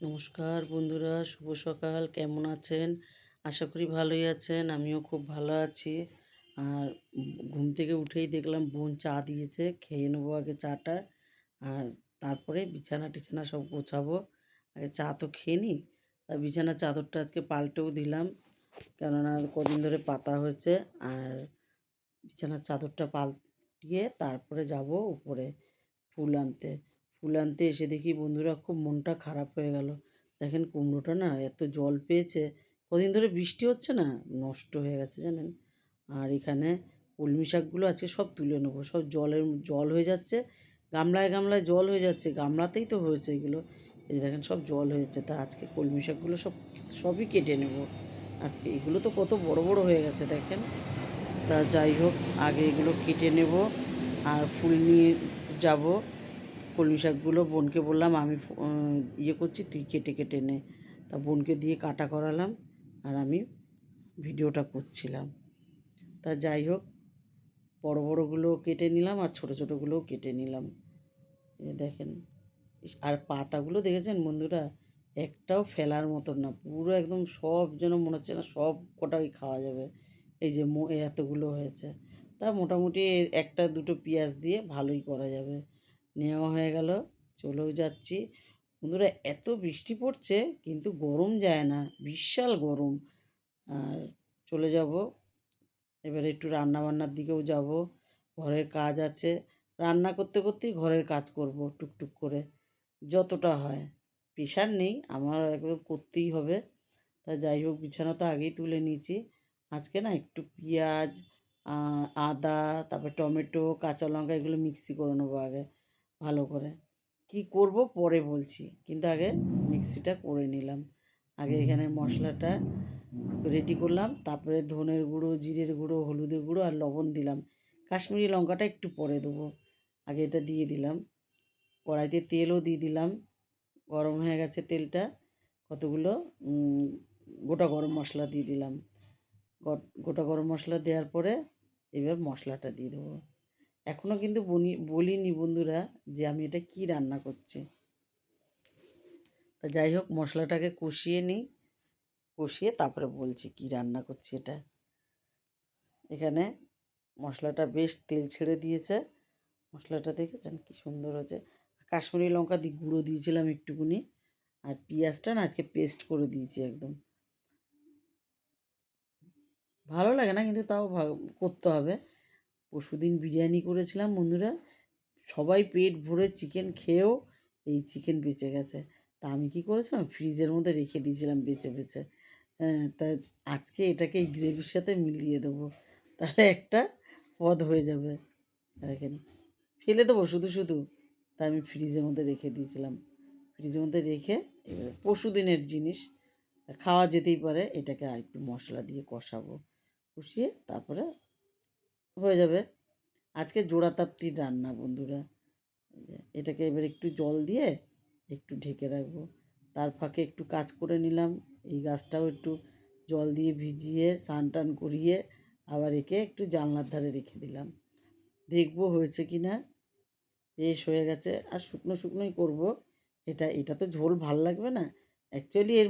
নমস্কার বন্ধুরা, শুভ সকাল। কেমন আছেন? আশা করি ভালোই আছেন। আমিও খুব ভালো আছি। আর ঘুম থেকে উঠেই দেখলাম বোন চা দিয়েছে, খেয়ে নেবো আগে চাটা। আর তারপরে বিছানা টিছানা সব গোছাবো। আগে চা তো খেয়ে নিই। তা বিছানার চাদরটা আজকে পাল্টেও দিলাম, কেননা কদিন ধরে পাতা হয়েছে। আর বিছানার চাদরটা পাল্টিয়ে তারপরে যাব উপরে ফুল আনতে। ফুল আনতে এসে দেখি বন্ধুরা, খুব মনটা খারাপ হয়ে গেল। দেখেন কুমড়োটা না এত জল পেয়েছে, কদিন ধরে বৃষ্টি হচ্ছে না, নষ্ট হয়ে গেছে জানেন। আর এখানে কলমি শাকগুলো আছে, সব তুলে নেবো। সব জল হয়ে যাচ্ছে, গামলায় গামলায় জল হয়ে যাচ্ছে। গামলাতেই তো হয়েছে এগুলো। এই দেখেন সব জল হয়ে যাচ্ছে। তা আজকে কলমি শাকগুলো সবই কেটে নেব আজকে। এগুলো তো কত বড় বড় হয়ে গেছে দেখেন। তা যাই হোক, আগে এগুলো কেটে নেব আর ফুল নিয়ে যাব। কলমি শাকগুলো বোনকে বললাম, আমি ইয়ে করছি, তুই কেটে কেটে নে। তা বোনকে দিয়ে কাটা করালাম আর আমি ভিডিওটা করছিলাম। তা যাই হোক, বড় বড়গুলো কেটে নিলাম আর ছোটো ছোটোগুলোও কেটে নিলাম। দেখেন, আর পাতাগুলো দেখেছেন বন্ধুরা, একটাও ফেলার মতন না, পুরো একদম সব যেন মনে হচ্ছে না সব কটাই খাওয়া যাবে। এই যে এতগুলো হয়েছে। তা মোটামুটি একটা দুটো পেঁয়াজ দিয়ে ভালোই করা যাবে। নেওয়া হয়ে গেল, চলেও যাচ্ছি। বন্ধুরা, এত বৃষ্টি পড়ছে কিন্তু গরম যায় না, বিশাল গরম। আর চলে যাব এবারে, একটু রান্নাবান্নার দিকেও যাব। ঘরের কাজ আছে, রান্না করতে করতেই ঘরের কাজ করব টুকটুক করে, যতটা হয়। প্রেশার নেই আমার, একদম করতেই হবে। তা যাই হোক, বিছানা তো আগেই তুলে নিয়েছি। আজকে না একটু পেঁয়াজ, আদা, তারপরে টমেটো, কাঁচা লঙ্কা এগুলো মিক্সি করে নেবো আগে ভালো করে। কি করব পরে বলছি, কিন্তু আগে মিক্সিটা করে নিলাম। আগে এখানে মশলাটা রেডি করলাম, তারপরে ধনের গুঁড়ো, জিরের গুঁড়ো, হলুদের গুঁড়ো আর লবণ দিলাম। কাশ্মীরি লঙ্কাটা একটু পরে দেবো, আগে এটা দিয়ে দিলাম। কড়াইতে তেলও দিয়ে দিলাম, গরম হয়ে গেছে তেলটা। কতগুলো গোটা গরম মশলা দিয়ে দিলাম। গোটা গরম মশলা দেওয়ার পরে এবার মশলাটা দিয়ে দেবো। এখনও কিন্তু বলিনি বন্ধুরা যে আমি এটা কি রান্না করছি। তা যাই হোক, মশলাটাকে কষিয়ে নিই, কষিয়ে তারপরে বলছি কি রান্না করছি এটা। এখানে মশলাটা বেশ তেল ছেড়ে দিয়েছে। মশলাটা দেখেছেন কি সুন্দর হয়েছে। কাশ্মীরি লঙ্কা গুঁড়ো দিয়েছিলাম একটুকুনি। আর পেঁয়াজটা না আজকে পেস্ট করে দিয়েছি একদম। ভালো লাগে না কিন্তু তাও করতে হবে। পরশুদিন বিরিয়ানি করেছিলাম বন্ধুরা, সবাই পেট ভরে চিকেন খেয়েও এই চিকেন বেঁচে গেছে। তা আমি কী করেছিলাম, ফ্রিজের মধ্যে রেখে দিয়েছিলাম বেছে বেছে। হ্যাঁ, তা আজকে এটাকে এই গ্রেভির সাথে মিলিয়ে দেবো, তাহলে একটা পদ হয়ে যাবে। দেখেন, ফেলে দেবো শুধু শুধু। তা আমি ফ্রিজের মধ্যে রেখে দিয়েছিলাম। ফ্রিজের মধ্যে রেখে এবার পরশুদিনের জিনিস, খাওয়া যেতেই পারে। এটাকে আর একটু মশলা দিয়ে কষাবো, কষিয়ে তারপরে হয়ে যাবে। আজকে জোড়াতাপতির রান্না বন্ধুরা। এটাকে এবার একটু জল দিয়ে একটু ঢেকে রাখবো। তার ফাঁকে একটু কাজ করে নিলাম। এই গাছটাও একটু জল দিয়ে ভিজিয়ে স্নান টান করিয়ে আবার একে একটু জানলার ধারে রেখে দিলাম, দেখবো হয়েছে কি না। বেশ হয়ে গেছে। আর শুকনো শুকনোই করব। এটা এটা তো ঝোল ভাল লাগবে না। অ্যাকচুয়ালি এর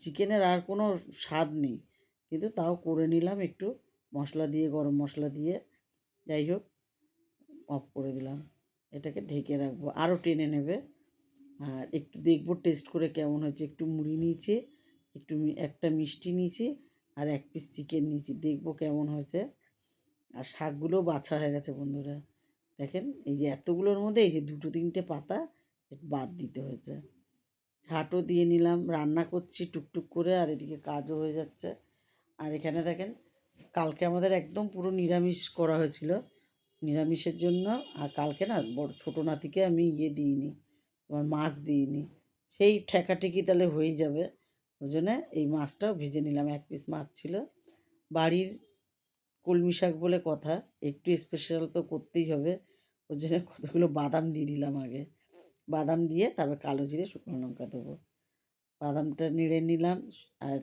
চিকেনের আর কোনো স্বাদ নেই, কিন্তু তাও করে নিলাম একটু মশলা দিয়ে, গরম মশলা দিয়ে। যাই হোক, অফ করে দিলাম। এটাকে ঢেকে রাখবো, আরও টেনে নেবে। আর একটু দেখবো টেস্ট করে কেমন হয়েছে। একটু মুড়ি নিয়েছি, একটা মিষ্টি নিয়েছি, আর এক পিস চিকেন নিয়েছি, দেখবো কেমন হয়েছে। আর শাকগুলোও বাছা হয়ে গেছে বন্ধুরা। দেখেন, এই যে এতগুলোর মধ্যে এই যে দুটো তিনটে পাতা বাদ দিতে হয়েছে। ঝাঁটও দিয়ে নিলাম, রান্না করছি টুকটুক করে, আর এদিকে কাজও হয়ে যাচ্ছে। আর এখানে দেখেন, কালকে আমাদের একদম পুরো নিরামিষ করা হয়েছিল। নিরামিষের জন্য আর কালকে না বড় ছোটো নাতিকে আমি দিইনি, তোমার মাছ দিইনি। সেই ঠেকাঠেকি তাহলে হয়ে যাবে, ওই জন্যে এই মাছটাও ভেজে নিলাম। এক পিস মাছ ছিল বাড়ির, কলমি শাক বলে কথা, একটু স্পেশাল তো করতেই হবে। ওই জন্য কতগুলো বাদাম দিয়ে দিলাম আগে। বাদাম দিয়ে তারপর কালো জিরে শুকনো লঙ্কা দেবো। বাদামটা নেড়ে নিলাম, আর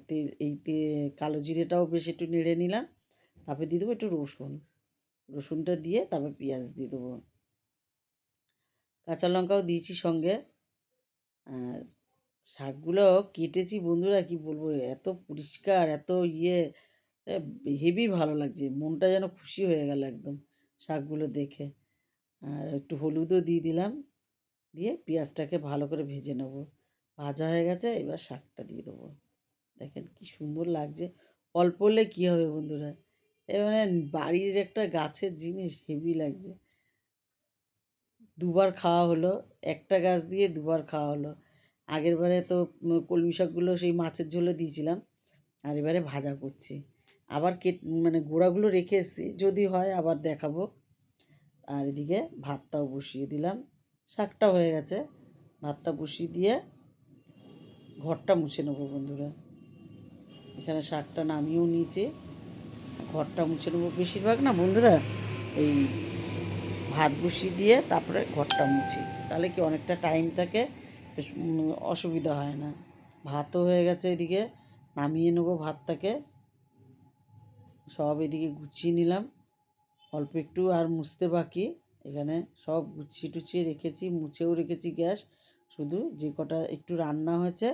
কালো জিরেটাও বেশ একটু নেড়ে নিলাম। তারপরে দিয়ে দেবো একটু রসুন। রসুনটা দিয়ে তারপর পেঁয়াজ দিয়ে দেবো, কাঁচা লঙ্কাও দিয়েছি সঙ্গে। আর শাকগুলো কেটেছি বন্ধুরা, কি বলবো, এত পরিষ্কার, এত ইয়ে, হেভি ভালো লাগছে, মনটা যেন খুশি হয়ে গেল একদম শাকগুলো দেখে। আর একটু হলুদও দিয়ে দিলাম, দিয়ে পেঁয়াজটাকে ভালো করে ভেজে নেব। ভাজা হয়ে গেছে, এবার শাকটা দিয়ে দেবো। দেখেন কি সুন্দর লাগছে। অল্প হলে কী হবে বন্ধুরা, এ মানে বাড়ির একটা গাছের জিনিস, হেভি লাগছে। দুবার খাওয়া হলো, একটা গাছ দিয়ে দুবার খাওয়া হলো। আগের বারে তো কলমি শাকগুলো সেই মাছের ঝোলে দিয়েছিলাম, আর এবারে ভাজা করছি। আবার মানে গোড়াগুলো রেখে এসেছি, যদি হয় আবার দেখাবো। আর এদিকে ভাতটাও বসিয়ে দিলাম, শাকটা হয়ে গেছে, ভাতটা বসিয়ে দিয়ে ঘরটা মুছে নেবো বন্ধুরা। এখানে শাকটা নামিয়েও নিয়েছি, ঘরটা মুছে নেবো। বেশিরভাগ না বন্ধুরা এই ভাত বসিয়ে দিয়ে তারপরে ঘরটা মুছি, তাহলে কি অনেকটা টাইম থাকে, বেশ অসুবিধা হয় না। ভাতও হয়ে গেছে, এদিকে নামিয়ে নেবো ভাতটাকে। সব এদিকে গুছিয়ে নিলাম, অল্প একটু আর মুছতে বাকি। এখানে সব গুছিয়ে টুছিয়ে রেখেছি, মুছেও রেখেছি গ্যাস। শুধু যে কটা একটু রান্না হয়েছে,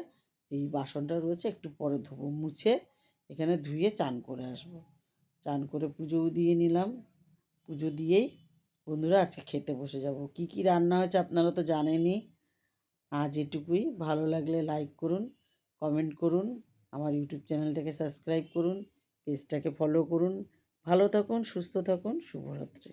এই বাসনটা রয়েছে, একটু পরে ধোবো, মুছে এখানে ধুয়ে চান করে আসবো। চান করে পুজোও দিয়ে নিলাম, পুজো দিয়েই বন্ধুরা আজকে খেতে বসে যাব। কি কি রান্না হয়েছে আপনারা তো জানেনই। আজ এটুকুই। ভালো লাগলে লাইক করুন, কমেন্ট করুন, আমার ইউটিউব চ্যানেলটাকে সাবস্ক্রাইব করুন, পেজটাকে ফলো করুন। ভালো থাকুন, সুস্থ থাকুন, শুভরাত্রি।